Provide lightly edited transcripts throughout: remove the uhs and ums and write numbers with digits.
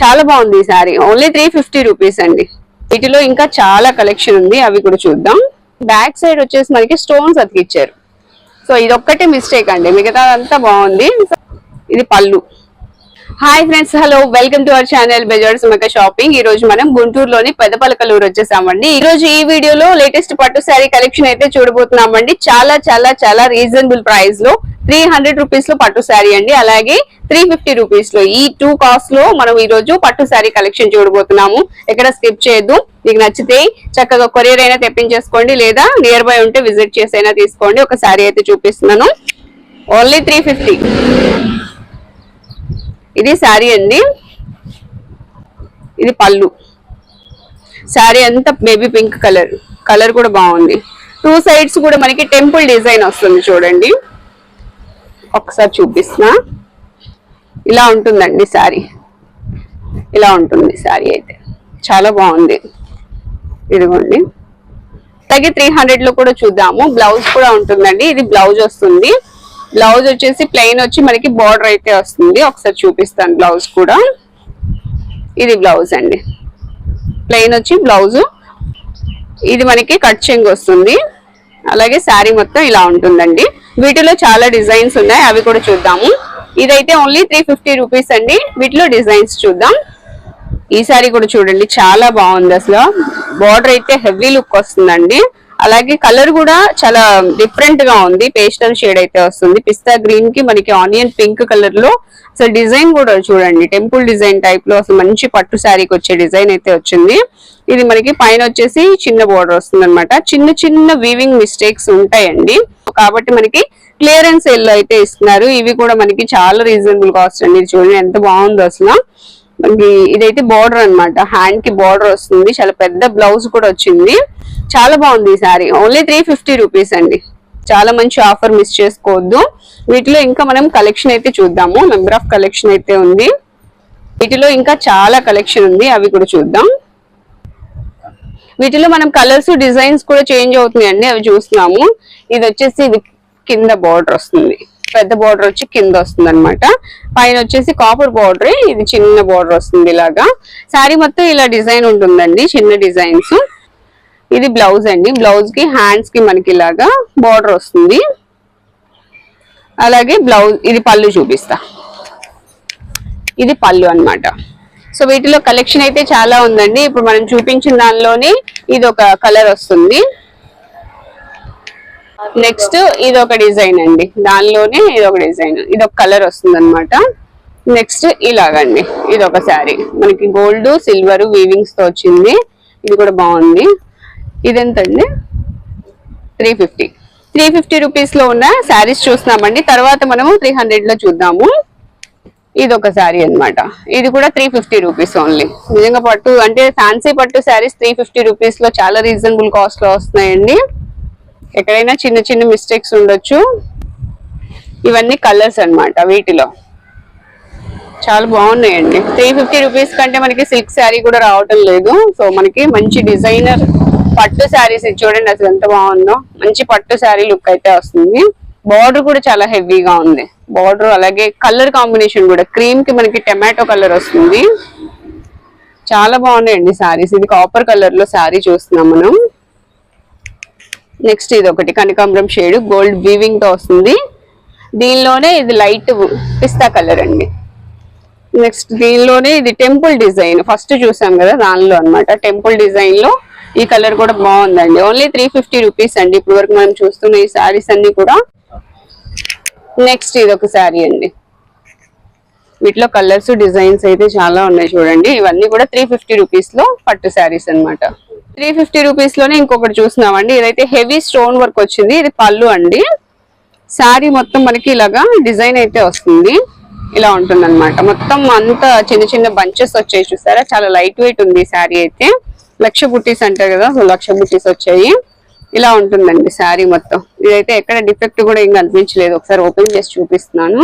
చాలా బాగుంది ఈ సారీ. ఓన్లీ 350 రూపీస్ అండి. వీటిలో ఇంకా చాలా కలెక్షన్ ఉంది, అవి కూడా చూద్దాం. బ్యాక్ సైడ్ వచ్చేసి మనకి స్టోన్స్ అతికిచ్చారు. సో ఇదొక్కటే మిస్టేక్ అండి, మిగతా అంతా బాగుంది. ఇది పళ్ళు. Hi friends, hello, welcome to our channel బెజార్ సుమక షాపింగ్. ఈ రోజు మనం గుంటూరులోని పెదపలకలూరు వచ్చేసామండి. ఈ రోజు ఈ వీడియోలో లేటెస్ట్ పట్టు శారీ కలెక్షన్ అయితే చూడబోతున్నామండి. చాలా చాలా చాలా రీజనబుల్ ప్రైస్ లో 300 రూపీస్ లో పట్టు శారీ అండి, అలాగే 350 రూపీస్ లో, ఈ 2 కాస్ట్ లో మనం ఈ రోజు పట్టు శారీ కలెక్షన్ చూడబోతున్నాము. ఎక్కడ స్కిప్ చేయొద్దు. మీకు నచ్చితే చక్కగా కొరియర్ అయినా తెప్పించేసుకోండి, లేదా నియర్ బై ఉంటే విజిట్ చేసి అయినా తీసుకోండి. ఒక శారీ అయితే చూపిస్తున్నాను, ఓన్లీ 350. ఇది శారీ అండి, ఇది పళ్ళు. శారీ అంతా బేబీ పింక్ కలర్ కూడా బాగుంది. 2 సైడ్స్ కూడా మనకి టెంపుల్ డిజైన్ వస్తుంది చూడండి. ఒకసారి చూపిస్తున్నా, ఇలా ఉంటుందండి శారీ. ఇలా ఉంటుంది శారీ అయితే, చాలా బాగుంది. ఇదిగోండి, అలాగే 300 లో కూడా చూద్దాము. బ్లౌజ్ కూడా ఉంటుందండి. ఇది బ్లౌజ్ వస్తుంది. బ్లౌజ్ వచ్చేసి ప్లెయిన్ వచ్చి మనకి బార్డర్ అయితే వస్తుంది. ఒకసారి చూపిస్తాను బ్లౌజ్ కూడా. ఇది బ్లౌజ్ అండి, ప్లెయిన్ వచ్చి బ్లౌజ్. ఇది మనకి కట్ చెంగ్ వస్తుంది. అలాగే శారీ మొత్తం ఇలా ఉంటుందండి. వీటిలో చాలా డిజైన్స్ ఉన్నాయి, అవి కూడా చూద్దాము. ఇదైతే ఓన్లీ 350 రూపీస్ అండి. వీటిలో డిజైన్స్ చూద్దాం. ఈ శారీ కూడా చూడండి, చాలా బాగుంది. అసలు బార్డర్ అయితే హెవీ లుక్ వస్తుందండి. అలాగే కలర్ కూడా చాలా డిఫరెంట్ గా ఉంది. పేస్టల్ షేడ్ అయితే వస్తుంది. పిస్తా గ్రీన్ కి మనకి ఆనియన్ పింక్ కలర్ లో అసలు డిజైన్ కూడా చూడండి, టెంపుల్ డిజైన్ టైప్ లో అసలు మంచి పట్టు శారీకి వచ్చే డిజైన్ అయితే వచ్చింది. ఇది మనకి పైన వచ్చేసి చిన్న బోర్డర్ వస్తుంది అనమాట. చిన్న చిన్న వీవింగ్ మిస్టేక్స్ ఉంటాయండి, కాబట్టి మనకి క్లియరెన్స్ సేల్ లో అయితే ఇస్తున్నారు. ఇవి కూడా మనకి చాలా రీజనబుల్ కాస్ట్ అండి. చూడండి ఎంత బాగుందో అసలు. మనకి ఇదైతే బార్డర్ అనమాట, హ్యాండ్ కి బార్డర్ వస్తుంది. చాలా పెద్ద బ్లౌజ్ కూడా వచ్చింది. చాలా బాగుంది ఈ శారీ. ఓన్లీ 350 రూపీస్ అండి. చాలా మంచి ఆఫర్, మిస్ చేసుకోవద్దు. వీటిలో ఇంకా మనం కలెక్షన్ అయితే చూద్దాము. నెంబర్ ఆఫ్ కలెక్షన్ అయితే ఉంది. వీటిలో ఇంకా చాలా కలెక్షన్ ఉంది, అవి కూడా చూద్దాం. వీటిలో మనం కలర్స్ డిజైన్స్ కూడా చేంజ్ అవుతున్నాయండి, అవి చూస్తున్నాము. ఇది వచ్చేసి ఇది కింద బార్డర్ వస్తుంది, పెద్ద బార్డర్ వచ్చి కింద వస్తుంది అనమాట. పైన వచ్చేసి కాపర్ బార్డర్, ఇది చిన్న బార్డర్ వస్తుంది. ఇలాగా శారీ మొత్తం ఇలా డిజైన్ ఉంటుందండి, చిన్న డిజైన్స్. ఇది బ్లౌజ్ అండి. బ్లౌజ్ కి హ్యాండ్స్ కి మనకి ఇలాగా బార్డర్ వస్తుంది. అలాగే బ్లౌజ్, ఇది పళ్ళు చూపిస్తా. ఇది పళ్ళు అన్నమాట. సో వీటిలో కలెక్షన్ అయితే చాలా ఉందండి. ఇప్పుడు మనం చూపించిన దానిలోనే ఇది ఒక కలర్ వస్తుంది. నెక్స్ట్ ఇది ఒక డిజైన్ అండి, దానిలోనే ఇది ఒక డిజైన్, ఇది ఒక కలర్ వస్తుంది అనమాట. నెక్స్ట్ ఇలాగండి, ఇది ఒక శారీ మనకి గోల్డ్ సిల్వర్ వీవింగ్స్ తో వచ్చింది. ఇది కూడా బాగుంది. ఇదెంతండి? 350 రూపీస్ లో ఉన్న శారీస్ చూస్తున్నామండి. తర్వాత మనము 300 లో చూద్దాము. ఇది ఒక శారీ అనమాట. ఇది కూడా 350 రూపీస్ ఓన్లీ. నిజంగా పట్టు అంటే ఫ్యాన్సీ పట్టు శారీస్ 350 రూపీస్ లో చాలా రీజనబుల్ కాస్ట్ లో వస్తున్నాయండి. ఎక్కడైనా చిన్న చిన్న మిస్టేక్స్ ఉండొచ్చు. ఇవన్నీ కలర్స్ అన్నమాట. వీటిలో చాలా బాగున్నాయండి. 350 రూపీస్ కంటే మనకి సిల్క్ శారీ కూడా రావటం లేదు. సో మనకి మంచి డిజైనర్ పట్టు శారీస్ చూడండి అసలు ఎంత బాగుందో. మంచి పట్టు శారీ లుక్ అయితే వస్తుంది. బార్డర్ కూడా చాలా హెవీగా ఉంది బార్డర్. అలాగే కలర్ కాంబినేషన్ కూడా క్రీమ్ కి మనకి టమాటో కలర్ వస్తుంది. చాలా బాగున్నాయండి శారీస్. ఇది కాపర్ కలర్ లో శారీ చూస్తున్నాం మనం. నెక్స్ట్ ఇది ఒకటి కనకాంబరం షేడ్ గోల్డ్ వీవింగ్ తో వస్తుంది. దీనిలోనే ఇది లైట్ పిస్తా కలర్ అండి. నెక్స్ట్ దీనిలోనే ఇది టెంపుల్ డిజైన్ ఫస్ట్ చూసాం కదా, దానిలో అన్నమాట. టెంపుల్ డిజైన్ లో ఈ కలర్ కూడా బాగుందండి. ఓన్లీ 350 రూపీస్ అండి. ఇప్పుడు వరకు మనం చూస్తున్న ఈ శారీస్ అన్ని కూడా. నెక్స్ట్ ఇది ఒక శారీ అండి. వీటిలో కలర్స్ డిజైన్స్ అయితే చాలా ఉన్నాయి చూడండి. ఇవన్నీ కూడా 350 రూపీస్ లో పట్టు శారీస్ అనమాట. 350 రూపీస్ లోనే ఇంకొకటి చూస్తున్నామండి. ఇదైతే హెవీ స్టోన్ వర్క్ వచ్చింది. ఇది పళ్ళు అండి. శారీ మొత్తం మనకి ఇలాగా డిజైన్ అయితే వస్తుంది. ఇలా ఉంటుంది అనమాట. మొత్తం అంతా చిన్న చిన్న బంచెస్ వచ్చాయి చూసారా. చాలా లైట్ వెయిట్ ఉంది శారీ అయితే. లక్ష బుట్టీస్ అంటారు కదా, సో లక్ష బుట్టీస్ వచ్చాయి. ఇలా ఉంటుందండి శారీ మొత్తం. ఇదైతే ఎక్కడ డిఫెక్ట్ కూడా ఏం కనిపించలేదు. ఒకసారి ఓపెన్ చేసి చూపిస్తున్నాను.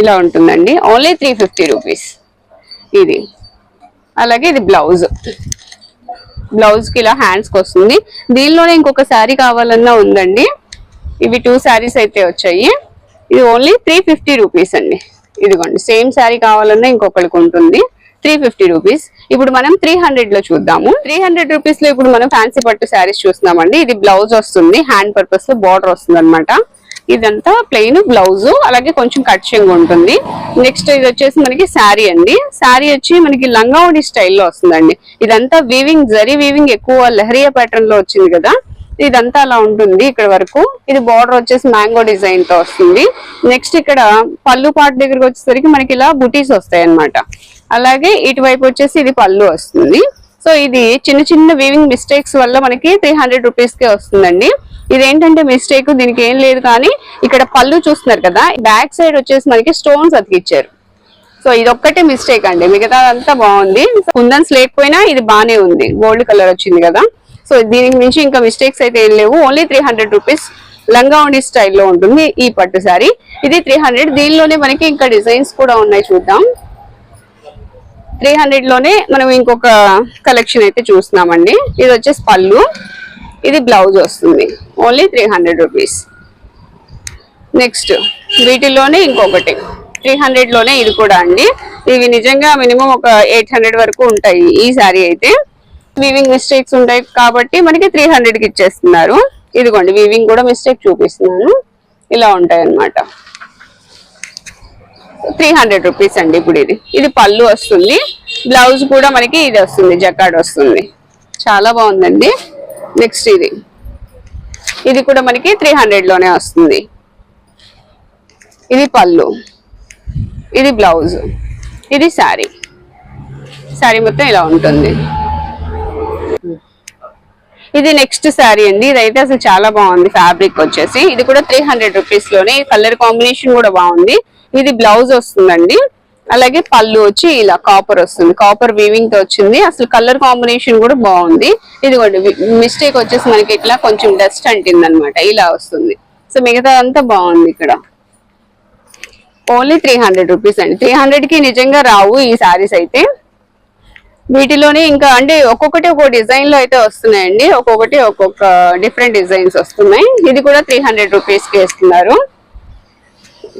ఇలా ఉంటుందండి. ఓన్లీ 350 రూపీస్ ఇది. అలాగే ఇది బ్లౌజ్. బ్లౌజ్ కి ఇలా హ్యాండ్స్ కి వస్తుంది. దీనిలోనే ఇంకొక శారీ కావాలన్నా ఉందండి. ఇవి 2 శారీస్ అయితే వచ్చాయి. ఇది ఓన్లీ 350 రూపీస్ అండి. ఇదిగోండి సేమ్ శారీ కావాలన్నా ఇంకొకరికి ఉంటుంది. 350 రూపీస్. ఇప్పుడు మనం 300 లో చూద్దాము. 300 రూపీస్ లో ఇప్పుడు మనం ఫ్యాన్సీ పట్టు శారీస్ చూస్తున్నామండి. ఇది బ్లౌజ్ వస్తుంది, హ్యాండ్ పర్పస్ లో బార్డర్ వస్తుంది అనమాట. ఇదంతా ప్లెయిన్ బ్లౌజ్, అలాగే కొంచెం కట్ చెంగు ఉంటుంది. నెక్స్ట్ ఇది వచ్చేసి మనకి శారీ అండి. శారీ వచ్చి మనకి లంగావోణి స్టైల్లో వస్తుందండి. ఇదంతా వీవింగ్, జరీ వీవింగ్ ఎక్కువ లెహరియా ప్యాటర్న్ లో వచ్చింది కదా, ఇదంతా అలా ఉంటుంది ఇక్కడ వరకు. ఇది బార్డర్ వచ్చేసి మ్యాంగో డిజైన్ తో వస్తుంది. నెక్స్ట్ ఇక్కడ పళ్ళు పార్ట్ దగ్గరకు వచ్చేసరికి మనకి ఇలా బుటీస్ వస్తాయి అన్నమాట. అలాగే ఇటువైపు వచ్చేసి ఇది పళ్ళు వస్తుంది. సో ఇది చిన్న చిన్న వీవింగ్ మిస్టేక్స్ వల్ల మనకి 300 రూపీస్ కే వస్తుందండి. ఇదేంటంటే మిస్టేక్, దీనికి ఏం లేదు, కానీ ఇక్కడ పళ్ళు చూస్తున్నారు కదా, బ్యాక్ సైడ్ వచ్చేసి మనకి స్టోన్స్ అతికిచ్చారు. సో ఇది ఒక్కటే మిస్టేక్ అండి, మిగతా అంతా బాగుంది. కుందన్స్ లేకపోయినా ఇది బానే ఉంది, గోల్డ్ కలర్ వచ్చింది కదా. సో దీనికి మించి ఇంకా మిస్టేక్స్ అయితే ఏం లేవు. ఓన్లీ 300 రూపీస్ లంగావోణి స్టైల్లో ఉంటుంది ఈ పట్టు శారీ. ఇది 300. దీనిలోనే మనకి ఇంకా డిజైన్స్ కూడా ఉన్నాయి, చూద్దాం. 300 లోనే మనం ఇంకొక కలెక్షన్ అయితే చూస్తున్నామండి. ఇది వచ్చేసి పళ్ళు, ఇది బ్లౌజ్ వస్తుంది. Only 300 rupees. నెక్స్ట్ వీటిలోనే ఇంకొకటి 300 లోనే ఇది కూడా అండి. ఇవి నిజంగా మినిమం ఒక 800 వరకు ఉంటాయి ఈ శారీ అయితే. వీవింగ్ మిస్టేక్స్ ఉంటాయి కాబట్టి మనకి 300 కి ఇచ్చేస్తున్నారు. ఇదిగోండి, వీవింగ్ కూడా మిస్టేక్ చూపిస్తున్నాను, ఇలా ఉంటాయి అన్నమాట. 300 రూపీస్ అండి. ఇప్పుడు ఇది పళ్ళు వస్తుంది, బ్లౌజ్ కూడా మనకి ఇది వస్తుంది, జకాడ్ వస్తుంది. చాలా బాగుందండి. నెక్స్ట్ ఇది కూడా మనకి 300 లోనే వస్తుంది. ఇది పళ్ళు, ఇది బ్లౌజ్, ఇది శారీ. శారీ మొత్తం ఇలా ఉంటుంది. ఇది నెక్స్ట్ శారీ అండి. ఇదైతే అసలు చాలా బాగుంది, ఫ్యాబ్రిక్ వచ్చేసి. ఇది కూడా 300 రూపీస్ లోనే. కలర్ కాంబినేషన్ కూడా బాగుంది. ఇది బ్లౌజ్ వస్తుందండి, అలాగే పళ్ళు వచ్చి ఇలా కాపర్ వస్తుంది, కాపర్ వీవింగ్ తో వచ్చింది. అసలు కలర్ కాంబినేషన్ కూడా బాగుంది. ఇదిగోండి, మిస్టేక్ వచ్చేసి మనకి ఇట్లా కొంచెం డస్ట్ అంటింది అనమాట, ఇలా వస్తుంది. సో మిగతా అంతా బాగుంది. ఇక్కడ ఓన్లీ 300 రూపీస్ అండి. 300 కి నిజంగా రావు ఈ శారీస్ అయితే. వీటిలోనే ఇంకా అంటే ఒక్కొక్కటి ఒక్కొక్క డిజైన్ లో అయితే వస్తున్నాయండి, ఒక్కొక్కటి ఒక్కొక్క డిఫరెంట్ డిజైన్స్ వస్తున్నాయి. ఇది కూడా 300 రూపీస్ కి ఇస్తున్నారు,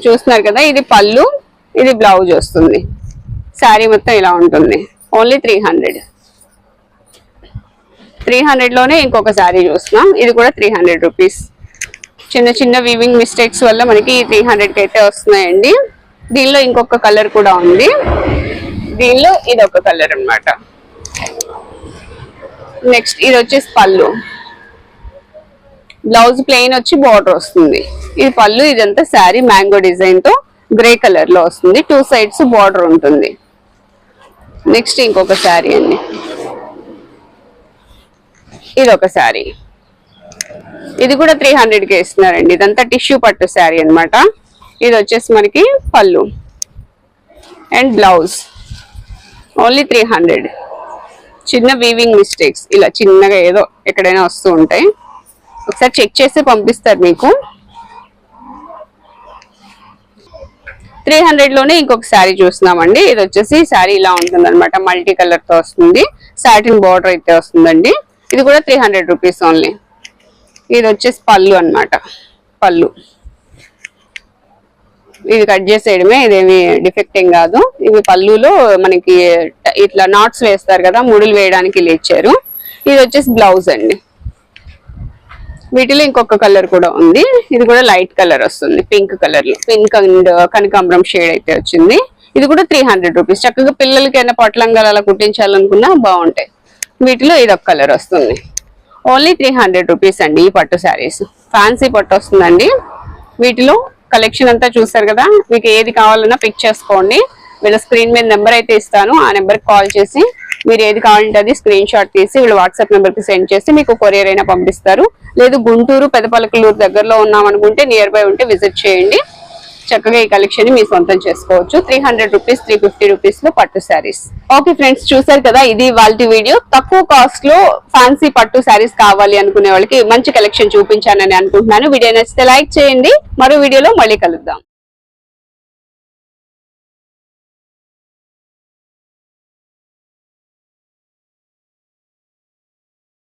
చూస్తున్నారు కదా. ఇది పళ్ళు, ఇది బ్లౌజ్ వస్తుంది. శారీ మొత్తం ఇలా ఉంటుంది. ఓన్లీ 300. 300 లోనే ఇంకొక శారీ చూస్తున్నాం. ఇది కూడా 300 రూపీస్. చిన్న చిన్న వీవింగ్ మిస్టేక్స్ వల్ల మనకి 300 కి అయితే వస్తున్నాయండి. దీనిలో ఇంకొక కలర్ కూడా ఉంది. దీనిలో ఇది ఒక కలర్ అన్నమాట. నెక్స్ట్ ఇది వచ్చేసి పళ్ళు, బ్లౌజ్ ప్లెయిన్ వచ్చి బార్డర్ వస్తుంది. ఇది పళ్ళు, ఇదంతా శారీ మ్యాంగో డిజైన్ తో గ్రే కలర్ లో వస్తుంది. 2 సైడ్స్ బార్డర్ ఉంటుంది. నెక్స్ట్ ఇంకొక శారీ అండి. ఇది ఒక శారీ, ఇది కూడా 300 కి ఇస్తున్నారండి. ఇదంతా టిష్యూ పట్టు శారీ అన్నమాట. ఇది వచ్చేసి మనకి పళ్ళు అండ్ బ్లౌజ్. ఓన్లీ 300. చిన్న వీవింగ్ మిస్టేక్స్ ఇలా చిన్నగా ఏదో ఎక్కడైనా వస్తూ ఉంటాయి, ఒకసారి చెక్ చేసి పంపిస్తారు మీకు. 300 లోనే ఇంకొక శారీ చూస్తున్నామండి. ఇది వచ్చేసి శారీ ఇలా ఉంటుంది అనమాట, మల్టీ కలర్ తో వస్తుంది. సాటిన్ బార్డర్ అయితే వస్తుందండి. ఇది కూడా 300 రూపీస్ ఓన్లీ. ఇది వచ్చేసి పళ్ళు అన్నమాట, పళ్ళు. ఇది కట్ చేసేయడమే, ఇదేమి డిఫెక్ట్ ఏం కాదు. ఇవి పళ్ళులో మనకి ఇట్లా నాట్స్ వేస్తారు కదా, ముడులు వేయడానికి ఇలా ఇచ్చారు. ఇది వచ్చేసి బ్లౌజ్ అండి. వీటిలో ఇంకొక కలర్ కూడా ఉంది. ఇది కూడా లైట్ కలర్ వస్తుంది, పింక్ కలర్ లో, పింక్ అండ్ కనకాంబరం షేడ్ అయితే వచ్చింది. ఇది కూడా 300 రూపీస్. చక్కగా పిల్లలకైనా పట్లంగాలు అలా కుట్టించాలనుకున్నా బాగుంటాయి. వీటిలో ఇది ఒక కలర్ వస్తుంది. ఓన్లీ 300 రూపీస్ అండి ఈ పట్టు శారీస్. ఫ్యాన్సీ పట్టు వస్తుందండి. వీటిలో కలెక్షన్ అంతా చూసారు కదా, మీకు ఏది కావాలన్నా పిక్ చేసుకోండి. వీళ్ళ స్క్రీన్ మీద నెంబర్ అయితే ఇస్తాను, ఆ నెంబర్కి కాల్ చేసి మీరు ఏది కావాలంటే అది స్క్రీన్ షాట్ తీసి వీళ్ళు వాట్సాప్ నెంబర్కి సెండ్ చేసి మీకు కొరియర్ అయినా పంపిస్తారు. లేదు గుంటూరు పెదపలకలూరు దగ్గరలో ఉన్నామనుకుంటే నియర్ బై ఉంటే విజిట్ చేయండి. చక్కగా ఈ కలెక్షన్ మీ సొంతం చేసుకోవచ్చు. 300 రూపీస్ 350 రూపీస్ లో పట్టు శారీస్. ఓకే ఫ్రెండ్స్, చూసారు కదా, ఇది వాళ్ళ వీడియో. తక్కువ కాస్ట్ లో ఫ్యాన్సీ పట్టు శారీస్ కావాలి అనుకునే వాళ్ళకి మంచి కలెక్షన్ చూపించానని అనుకుంటున్నాను. వీడియో నచ్చితే లైక్ చేయండి. మరో వీడియోలో మళ్ళీ కలుద్దాం.